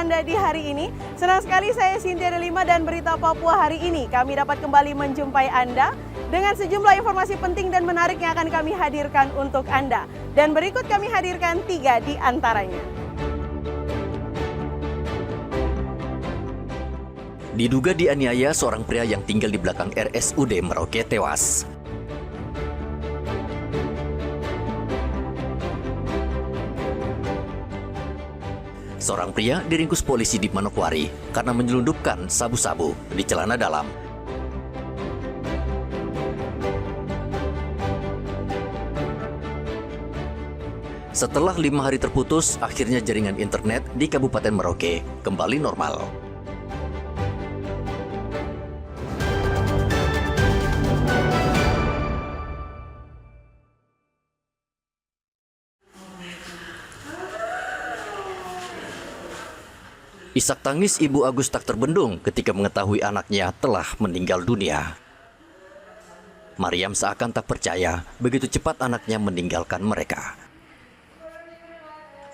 Anda di hari ini. Senang sekali saya Cynthia Delima dan Berita Papua hari ini. Kami dapat kembali menjumpai Anda dengan sejumlah informasi penting dan menarik yang akan kami hadirkan untuk Anda. Dan berikut kami hadirkan 3 di antaranya. Diduga dianiaya seorang pria yang tinggal di belakang RSUD Merauke tewas. Seorang pria diringkus polisi di Manokwari karena menyelundupkan sabu-sabu di celana dalam. Setelah 5 hari terputus, akhirnya jaringan internet di Kabupaten Merauke kembali normal. Isak tangis Ibu Agus tak terbendung ketika mengetahui anaknya telah meninggal dunia. Mariam seakan tak percaya begitu cepat anaknya meninggalkan mereka.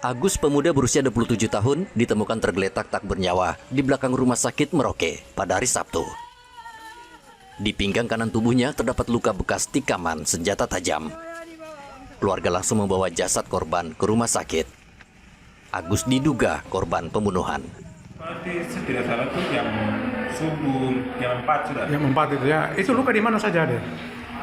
Agus, pemuda berusia 27 tahun, ditemukan tergeletak tak bernyawa di belakang rumah sakit Merauke pada hari Sabtu. Di pinggang kanan tubuhnya terdapat luka bekas tikaman senjata tajam. Keluarga langsung membawa jasad korban ke rumah sakit. Agus diduga korban pembunuhan. Berarti tidak salah tuh jam subuh, jam 4 sudah. Jam 4 itu ya. Itu luka di mana saja deh?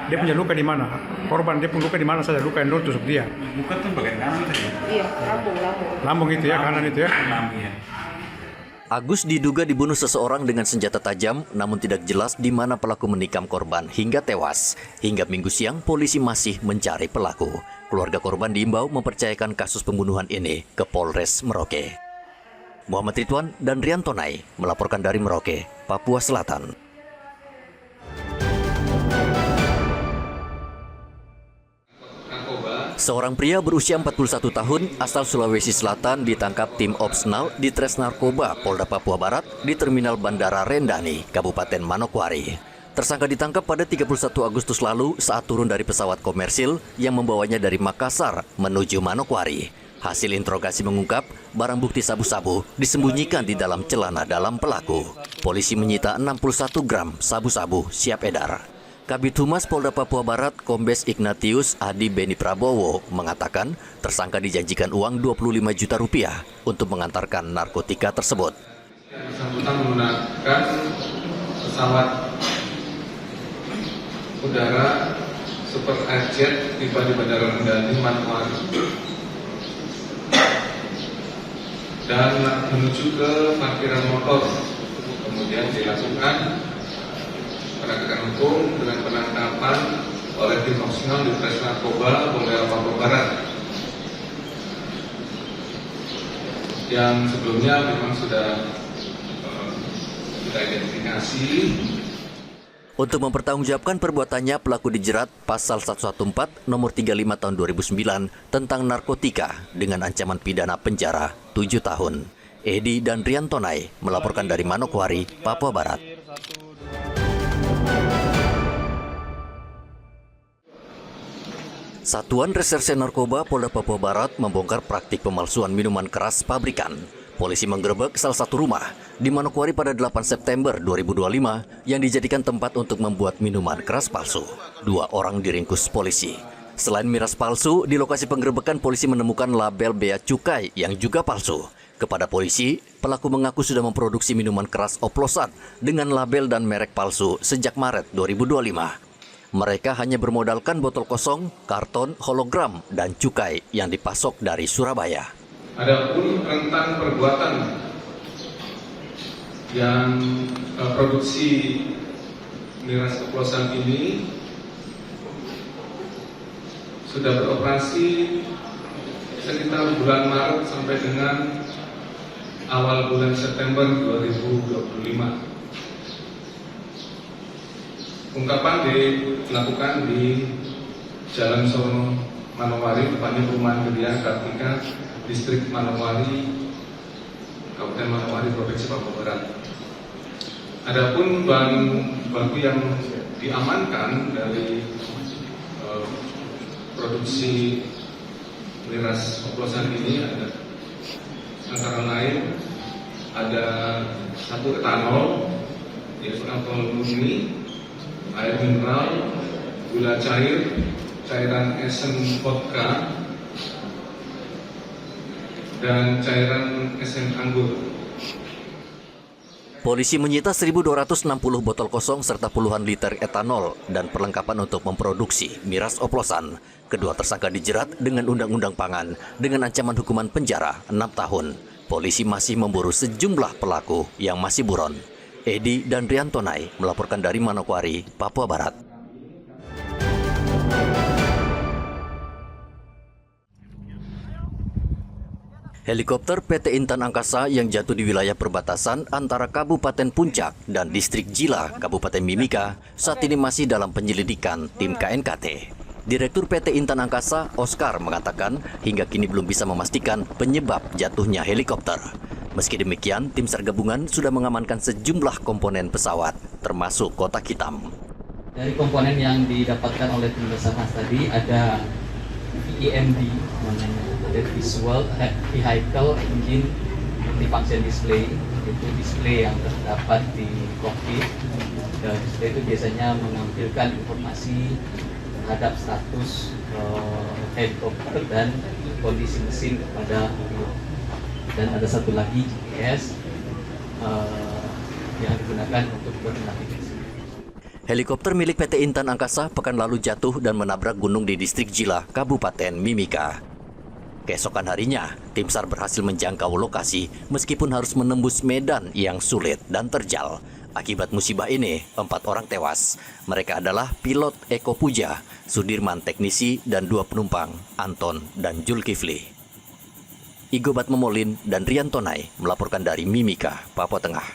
Dia punya luka di mana? Korban dia punya luka di mana saja? Luka yang tusuk dia. Bukan tuh bagian kanan saja. Iya, lambung. Lambung itu ya, kanan itu ya. Lambung ya. Agus diduga dibunuh seseorang dengan senjata tajam, namun tidak jelas di mana pelaku menikam korban hingga tewas. Hingga Minggu siang, polisi masih mencari pelaku. Keluarga korban diimbau mempercayakan kasus pembunuhan ini ke Polres Merauke. Muhammad Ridwan dan Rian Tonai melaporkan dari Merauke, Papua Selatan. Seorang pria berusia 41 tahun asal Sulawesi Selatan ditangkap tim Opsnal di Tres Narkoba Polda Papua Barat di Terminal Bandara Rendani, Kabupaten Manokwari. Tersangka ditangkap pada 31 Agustus lalu saat turun dari pesawat komersil yang membawanya dari Makassar menuju Manokwari. Hasil interogasi mengungkap barang bukti sabu-sabu disembunyikan di dalam celana dalam pelaku. Polisi menyita 61 gram sabu-sabu siap edar. Kabid Humas Polda Papua Barat Kombes Ignatius Adi Beni Prabowo mengatakan tersangka dijanjikan uang 25 juta rupiah untuk mengantarkan narkotika tersebut. Yang bersangkutan menggunakan pesawat udara Super Airjet tiba di Bandara Rendani, Manokwari dan menuju ke parkiran motor. Kemudian dilakukan penegakan hukum dengan penangkapan oleh tim Opsnal di Tres Narkoba Polda Papua Barat yang sebelumnya memang sudah kita identifikasi. Untuk mempertanggungjawabkan perbuatannya, pelaku dijerat pasal 114 nomor 35 tahun 2009 tentang narkotika dengan ancaman pidana penjara 7 tahun. Edi dan Rian Tonai melaporkan dari Manokwari, Papua Barat. Satuan Reserse Narkoba Polda Papua Barat membongkar praktik pemalsuan minuman keras pabrikan. Polisi menggerebek salah satu rumah di Manokwari pada 8 September 2025 yang dijadikan tempat untuk membuat minuman keras palsu. 2 orang diringkus polisi. Selain miras palsu, di lokasi penggerebekan polisi menemukan label bea cukai yang juga palsu. Kepada polisi, pelaku mengaku sudah memproduksi minuman keras oplosan dengan label dan merek palsu sejak Maret 2025. Mereka hanya bermodalkan botol kosong, karton, hologram, dan cukai yang dipasok dari Surabaya. Adapun rentang perbuatan yang produksi miras oplosan ini sudah beroperasi sekitar bulan Maret sampai dengan awal bulan September 2025. Ungkapan dilakukan di Jalan Sono Manokwari, tepatnya Perumahan Geria Kartika, Distrik Manokwari, Kabupaten Manokwari, Provinsi Papua Barat. Adapun bahan baku yang diamankan dari produksi miras oplosan ini ada antara lain ada 1 etanol, yaitu etanol murni, air mineral, gula cair, cairan esen vodka, dan cairan esen anggur. Polisi menyita 1.260 botol kosong serta puluhan liter etanol dan perlengkapan untuk memproduksi miras oplosan. Kedua tersangka dijerat dengan Undang-Undang Pangan dengan ancaman hukuman penjara 6 tahun. Polisi masih memburu sejumlah pelaku yang masih buron. Edi dan Riantonai melaporkan dari Manokwari, Papua Barat. Helikopter PT Intan Angkasa yang jatuh di wilayah perbatasan antara Kabupaten Puncak dan Distrik Jila, Kabupaten Mimika, saat ini masih dalam penyelidikan tim KNKT. Direktur PT Intan Angkasa, Oscar, mengatakan hingga kini belum bisa memastikan penyebab jatuhnya helikopter. Meski demikian, tim SAR gabungan sudah mengamankan sejumlah komponen pesawat, termasuk kotak hitam. Dari komponen yang didapatkan oleh tim Basarnas tadi ada VEMD, ada Visual Vehicle Engine Multifunction Display, itu display yang terdapat di kokpit. Display itu biasanya menampilkan informasi terhadap status helikopter dan kondisi mesin kepada pilot. Dan ada satu lagi GPS yang digunakan untuk bernavigasi. Helikopter milik PT Intan Angkasa pekan lalu jatuh dan menabrak gunung di Distrik Jila, Kabupaten Mimika. Keesokan harinya, tim SAR berhasil menjangkau lokasi meskipun harus menembus medan yang sulit dan terjal. Akibat musibah ini, 4 orang tewas. Mereka adalah pilot Eko Puja, Sudirman teknisi, dan 2 penumpang, Anton dan Julkifli. Igo Batmemolin dan Riantonai melaporkan dari Mimika, Papua Tengah.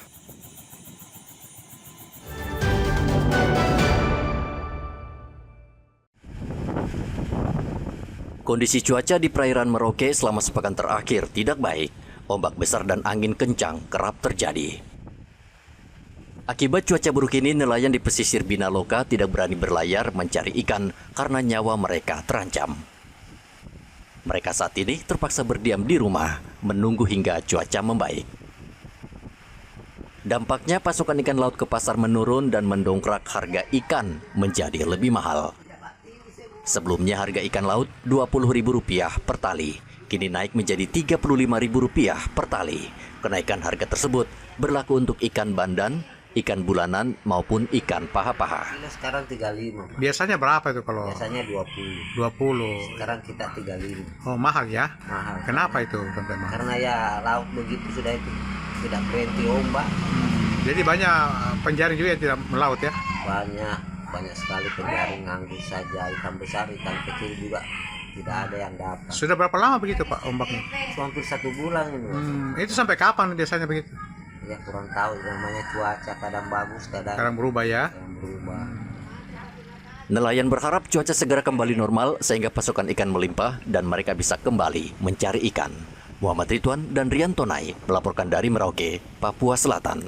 Kondisi cuaca di perairan Merauke selama sepekan terakhir tidak baik. Ombak besar dan angin kencang kerap terjadi. Akibat cuaca buruk ini, nelayan di pesisir Binaloka tidak berani berlayar mencari ikan karena nyawa mereka terancam. Mereka saat ini terpaksa berdiam di rumah, menunggu hingga cuaca membaik. Dampaknya pasokan ikan laut ke pasar menurun dan mendongkrak harga ikan menjadi lebih mahal. Sebelumnya harga ikan laut Rp20.000 per tali, kini naik menjadi Rp35.000 per tali. Kenaikan harga tersebut berlaku untuk ikan bandan, ikan bulanan maupun ikan paha-paha. Sekarang 35. Biasanya berapa itu kalau? Biasanya 20. 20. Sekarang kita 35. Oh, mahal ya? Mahal. Kenapa itu sampai mahal? Karena ya laut begitu sudah itu tidak berhenti ombak. Jadi banyak penjaring juga yang tidak melaut ya? Banyak sekali penjaring, nganggur saja, ikan besar, ikan kecil juga tidak ada yang dapat. Sudah berapa lama begitu Pak ombaknya? Hampir 1 bulan ini. Itu sampai kapan biasanya begitu? Ya kurang tahu, namanya cuaca kadang bagus, kadang berubah ya? berubah. Nelayan berharap cuaca segera kembali normal sehingga pasokan ikan melimpah dan mereka bisa kembali mencari ikan. Muhammad Ridwan dan Riantonai melaporkan dari Merauke, Papua Selatan.